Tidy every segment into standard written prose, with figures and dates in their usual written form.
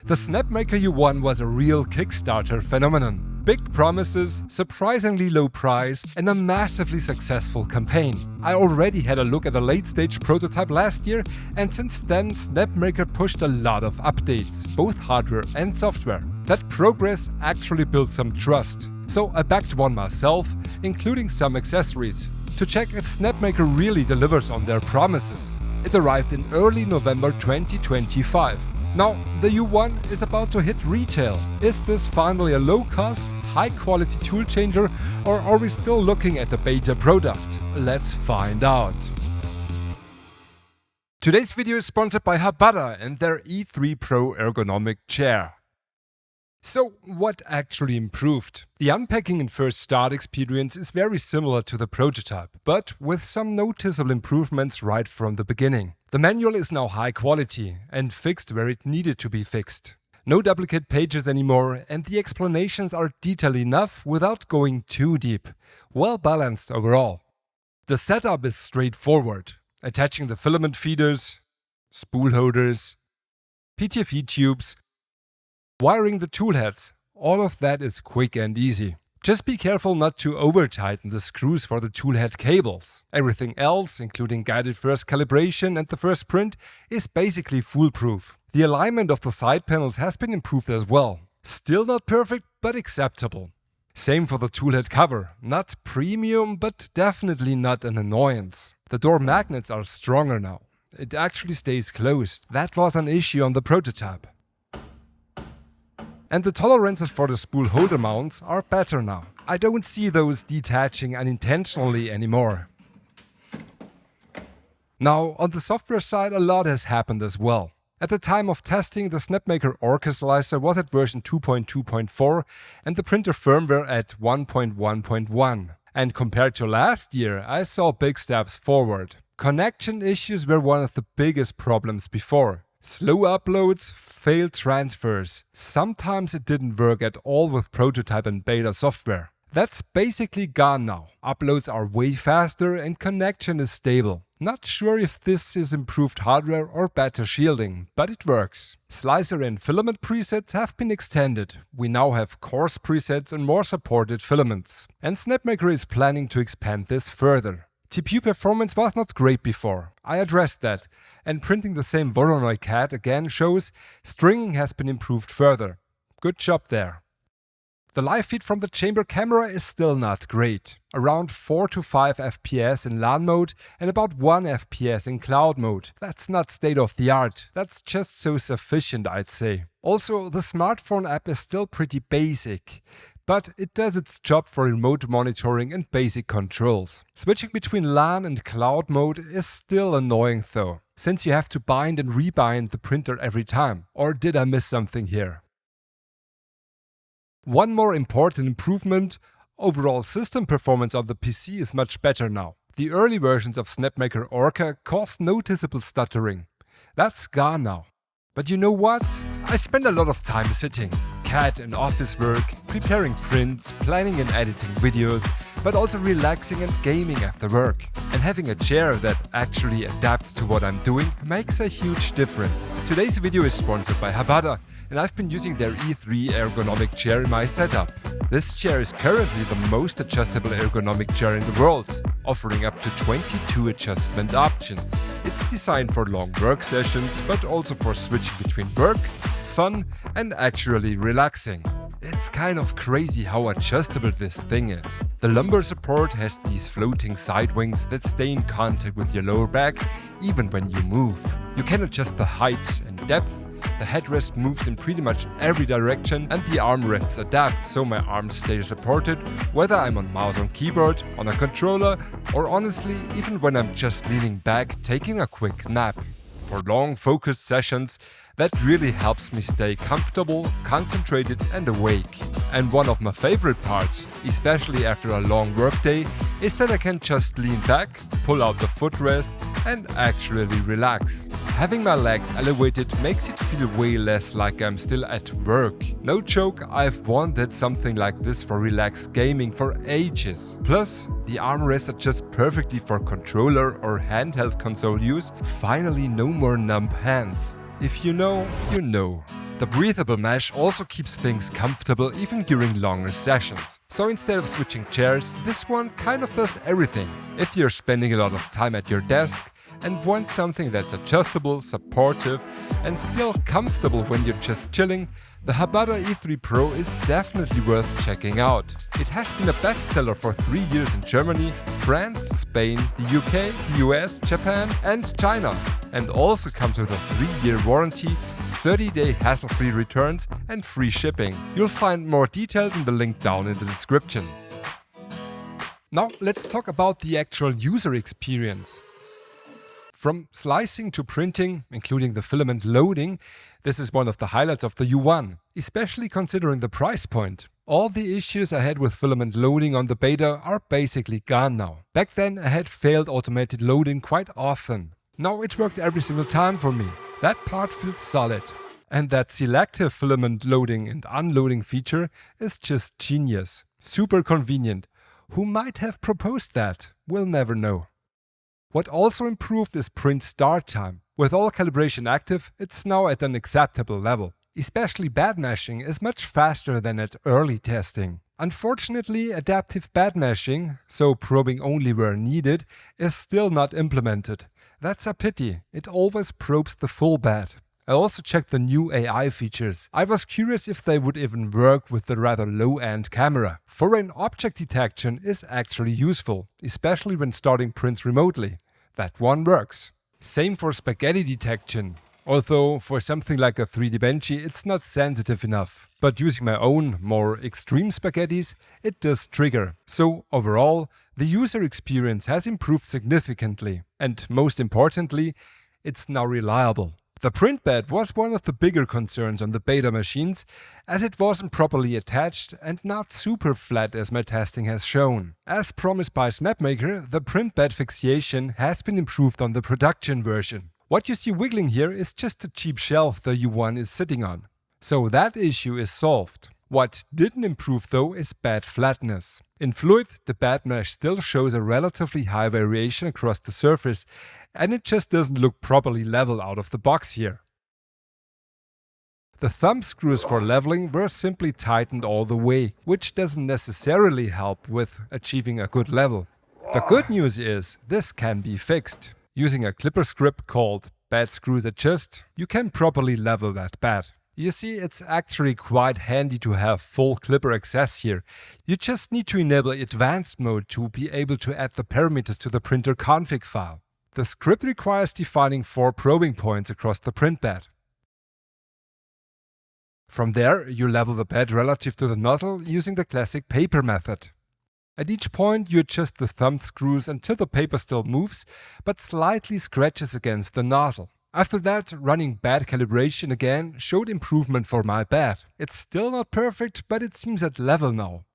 The Snapmaker U1 was a real Kickstarter phenomenon. Big promises, surprisingly low price, and a massively successful campaign. I already had a look at the late-stage prototype last year, and since then Snapmaker pushed a lot of updates, both hardware and software. That progress actually built some trust. So I backed one myself, including some accessories, to check if Snapmaker really delivers on their promises. It arrived in early November 2025. Now, the U1 is about to hit retail. Is this finally a low-cost, high-quality tool changer, or are we still looking at the beta product? Let's find out. Today's video is sponsored by Habata and their E3 Pro ergonomic chair. So, what actually improved? The unpacking and first start experience is very similar to the prototype, but with some noticeable improvements right from the beginning. The manual is now high quality and fixed where it needed to be fixed. No duplicate pages anymore, and the explanations are detailed enough without going too deep. Well balanced overall. The setup is straightforward. Attaching the filament feeders, spool holders, PTFE tubes, wiring the tool heads, all of that is quick and easy. Just be careful not to over-tighten the screws for the tool head cables. Everything else, including guided first calibration and the first print, is basically foolproof. The alignment of the side panels has been improved as well. Still not perfect, but acceptable. Same for the tool head cover. Not premium, but definitely not an annoyance. The door magnets are stronger now. It actually stays closed. That was an issue on the prototype. And the tolerances for the spool holder mounts are better now. I don't see those detaching unintentionally anymore. Now, on the software side, a lot has happened as well. At the time of testing, the Snapmaker Orca slicer was at version 2.2.4 and the printer firmware at 1.1.1. And compared to last year, I saw big steps forward. Connection issues were one of the biggest problems before. Slow uploads, failed transfers. Sometimes it didn't work at all with prototype and beta software. That's basically gone now. Uploads are way faster and connection is stable. Not sure if this is improved hardware or better shielding, but it works. Slicer and filament presets have been extended. We now have coarse presets and more supported filaments. And Snapmaker is planning to expand this further. TPU performance was not great before. I addressed that, and printing the same Voronoi CAD again shows stringing has been improved further. Good job there. The live feed from the chamber camera is still not great. Around 4 to 5 FPS in LAN mode and about 1 FPS in cloud mode. That's not state of the art, that's just so sufficient, I'd say. Also, the smartphone app is still pretty basic. But it does its job for remote monitoring and basic controls. Switching between LAN and cloud mode is still annoying though, since you have to bind and rebind the printer every time. Or did I miss something here? One more important improvement: overall system performance of the PC is much better now. The early versions of Snapmaker Orca caused noticeable stuttering. That's gone now. But you know what? I spend a lot of time sitting. CAD and office work, preparing prints, planning and editing videos, but also relaxing and gaming after work. And having a chair that actually adapts to what I'm doing makes a huge difference. Today's video is sponsored by Habata, and I've been using their E3 ergonomic chair in my setup. This chair is currently the most adjustable ergonomic chair in the world, offering up to 22 adjustment options. It's designed for long work sessions, but also for switching between work, fun and actually relaxing. It's kind of crazy how adjustable this thing is. The lumbar support has these floating side wings that stay in contact with your lower back even when you move. You can adjust the height and depth, the headrest moves in pretty much every direction, and the armrests adapt so my arms stay supported whether I'm on mouse and keyboard, on a controller, or honestly even when I'm just leaning back taking a quick nap. For long focused sessions, that really helps me stay comfortable, concentrated and awake. And one of my favorite parts, especially after a long workday, is that I can just lean back, pull out the footrest and actually relax. Having my legs elevated makes it feel way less like I'm still at work. No joke, I've wanted something like this for relaxed gaming for ages. Plus, the armrests adjust perfectly for controller or handheld console use. Finally, no more numb hands. If you know, you know. The breathable mesh also keeps things comfortable even during longer sessions. So instead of switching chairs, this one kind of does everything. If you're spending a lot of time at your desk and want something that's adjustable, supportive, and still comfortable when you're just chilling, the Habada E3 Pro is definitely worth checking out. It has been a bestseller for 3 years in Germany, France, Spain, the UK, the US, Japan, and China, and also comes with a 3-year warranty, 30-day hassle-free returns, and free shipping. You'll find more details in the link down in the description. Now let's talk about the actual user experience. From slicing to printing, including the filament loading, this is one of the highlights of the U1, especially considering the price point. All the issues I had with filament loading on the beta are basically gone now. Back then I had failed automated loading quite often. Now it worked every single time for me. That part feels solid. And that selective filament loading and unloading feature is just genius. Super convenient. Who might have proposed that? We'll never know. What also improved is print start time. With all calibration active, it's now at an acceptable level. Especially bed meshing is much faster than at early testing. Unfortunately, adaptive bed meshing, so probing only where needed, is still not implemented. That's a pity, it always probes the full bed. I also checked the new AI features. I was curious if they would even work with the rather low-end camera. Foreign object detection is actually useful, especially when starting prints remotely. That one works. Same for spaghetti detection. Although for something like a 3D Benchy it's not sensitive enough. But using my own, more extreme spaghettis, it does trigger. So overall, the user experience has improved significantly. And most importantly, it's now reliable. The print bed was one of the bigger concerns on the beta machines, as it wasn't properly attached and not super flat as my testing has shown. As promised by Snapmaker, the print bed fixation has been improved on the production version. What you see wiggling here is just a cheap shelf the U1 is sitting on. So that issue is solved. What didn't improve though is bed flatness. In Fluid, the bed mesh still shows a relatively high variation across the surface, and it just doesn't look properly level out of the box here. The thumb screws for leveling were simply tightened all the way, which doesn't necessarily help with achieving a good level. The good news is this can be fixed. Using a clipper script called Bed Screws Adjust, you can properly level that bed. You see, it's actually quite handy to have full clipper access here. You just need to enable advanced mode to be able to add the parameters to the printer config file. The script requires defining 4 probing points across the print bed. From there, you level the bed relative to the nozzle using the classic paper method. At each point, you adjust the thumb screws until the paper still moves, but slightly scratches against the nozzle. After that, running bed calibration again showed improvement for my bed. It's still not perfect, but it seems at level now.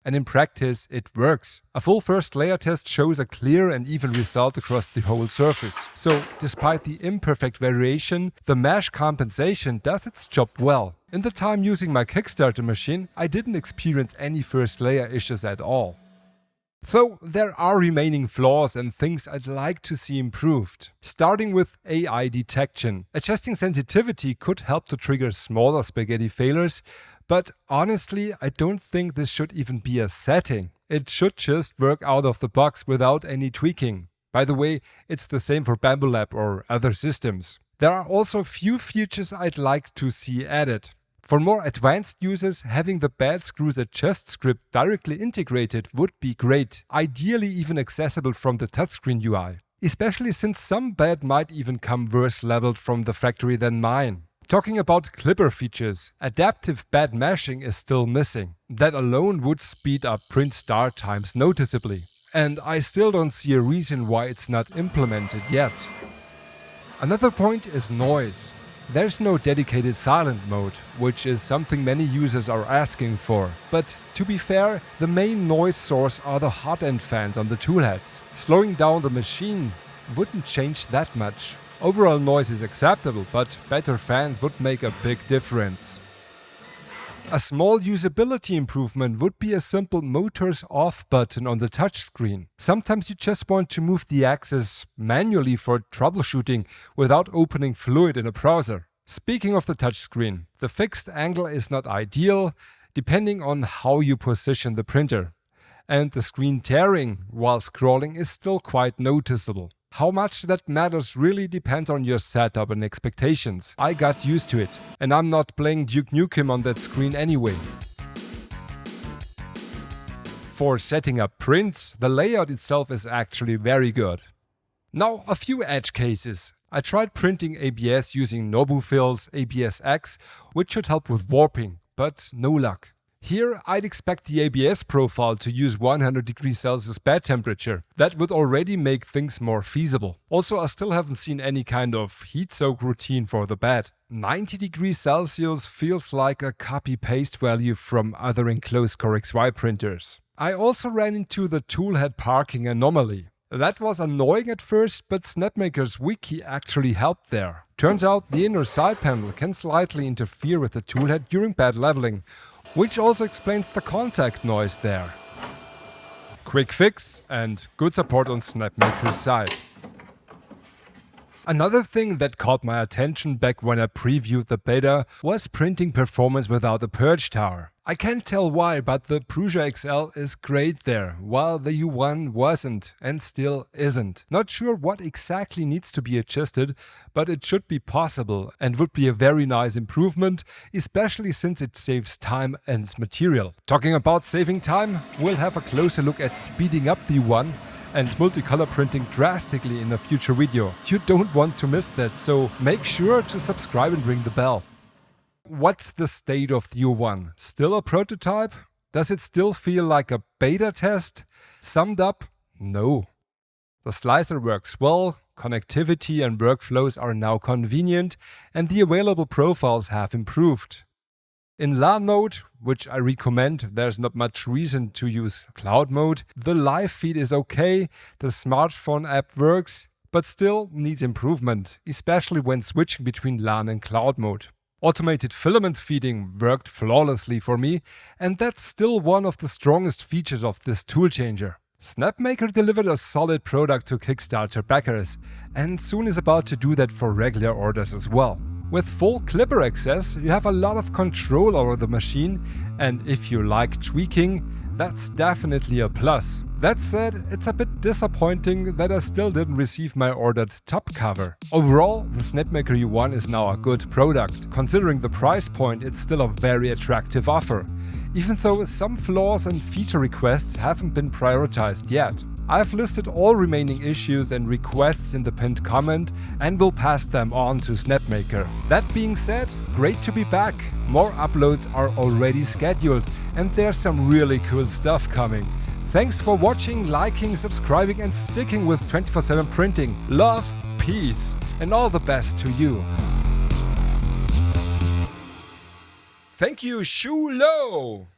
And in practice, it works. A full first layer test shows a clear and even result across the whole surface. So, despite the imperfect variation, the mesh compensation does its job well. In the time using my Kickstarter machine, I didn't experience any first layer issues at all. Though there are remaining flaws and things I'd like to see improved. Starting with AI detection. Adjusting sensitivity could help to trigger smaller spaghetti failures, but honestly I don't think this should even be a setting. It should just work out of the box without any tweaking. By the way, it's the same for Bamboo Lab or other systems. There are also a few features I'd like to see added. For more advanced users, having the Bed Screws Adjust script directly integrated would be great, ideally even accessible from the touchscreen UI. Especially since some bed might even come worse leveled from the factory than mine. Talking about clipper features, adaptive bed meshing is still missing. That alone would speed up print start times noticeably. And I still don't see a reason why it's not implemented yet. Another point is noise. There's no dedicated silent mode, which is something many users are asking for. But to be fair, the main noise source are the hot end fans on the toolheads. Slowing down the machine wouldn't change that much. Overall noise is acceptable, but better fans would make a big difference. A small usability improvement would be a simple motors off button on the touchscreen. Sometimes you just want to move the axis manually for troubleshooting without opening Fluid in a browser. Speaking of the touchscreen, the fixed angle is not ideal, depending on how you position the printer. And the screen tearing while scrolling is still quite noticeable. How much that matters really depends on your setup and expectations. I got used to it, and I'm not playing Duke Nukem on that screen anyway. For setting up prints, the layout itself is actually very good. Now a few edge cases. I tried printing ABS using Nobu Fill's ABS-X, which should help with warping, but no luck. Here I'd expect the ABS profile to use 100 degrees Celsius bed temperature. That would already make things more feasible. Also, I still haven't seen any kind of heat soak routine for the bed. 90 degrees Celsius feels like a copy-paste value from other enclosed Core XY printers. I also ran into the toolhead parking anomaly. That was annoying at first, but Snapmaker's wiki actually helped there. Turns out the inner side panel can slightly interfere with the toolhead during bed leveling, which also explains the contact noise there. Quick fix and good support on Snapmaker's side. Another thing that caught my attention back when I previewed the beta was printing performance without the purge tower. I can't tell why, but the Prusa XL is great there, while the U1 wasn't and still isn't. Not sure what exactly needs to be adjusted, but it should be possible and would be a very nice improvement, especially since it saves time and material. Talking about saving time, we'll have a closer look at speeding up the U1 and multicolor printing drastically in a future video. You don't want to miss that, so make sure to subscribe and ring the bell. What's the state of the U1? Still a prototype? Does it still feel like a beta test? Summed up, no. The slicer works well, connectivity and workflows are now convenient, and the available profiles have improved. In LAN mode, which I recommend, there's not much reason to use cloud mode. The live feed is okay, the smartphone app works, but still needs improvement, especially when switching between LAN and cloud mode. Automated filament feeding worked flawlessly for me, and that's still one of the strongest features of this tool changer. Snapmaker delivered a solid product to Kickstarter backers, and soon is about to do that for regular orders as well. With full Clipper access, you have a lot of control over the machine, and if you like tweaking, that's definitely a plus. That said, it's a bit disappointing that I still didn't receive my ordered top cover. Overall, the Snapmaker U1 is now a good product. Considering the price point, it's still a very attractive offer, even though some flaws and feature requests haven't been prioritized yet. I've listed all remaining issues and requests in the pinned comment and will pass them on to Snapmaker. That being said, great to be back. More uploads are already scheduled and there's some really cool stuff coming. Thanks for watching, liking, subscribing and sticking with 24/7 Printing. Love, peace and all the best to you. Thank you, Shulo!